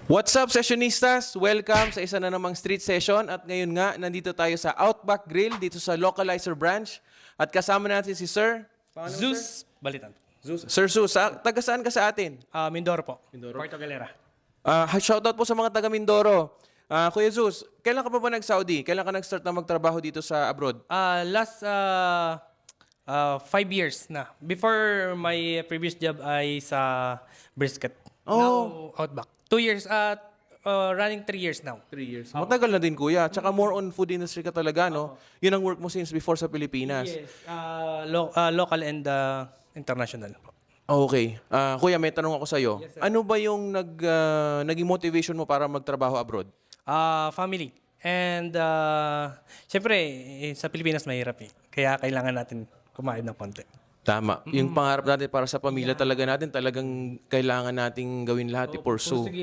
What's up, sessionistas? Welcome sa isa na namang street session. At ngayon nga, nandito tayo sa Outback Grill dito sa Localizer Branch. At kasama natin si Sir Zeus Balitan. Sir Zeus. Taga saan ka sa atin? Mindoro po. Puerto Galera. Shoutout po sa mga taga Mindoro. Kuya Zeus, kailan ka pa ba nag-Saudi? Kailan ka nag-start na magtrabaho dito sa abroad? Last 5 years na. Before my previous job ay sa Brisket. Now, Outback. 2 years, running 3 years now. 3 years. Matagal na din, kuya. Tsaka more on food industry ka talaga, no? Yun ang work mo since before sa Pilipinas. Yes. Local and international. Okay. Kuya, may tanong ako sa'yo. Yes, sir. Ano ba yung naging motivation mo para magtrabaho abroad? Family. And syempre, sa Pilipinas mahirap eh. Kaya kailangan natin kumain ng konti. Tama. Yung pangarap natin para sa pamilya talaga natin, talagang kailangan nating gawin lahat, i-pursue.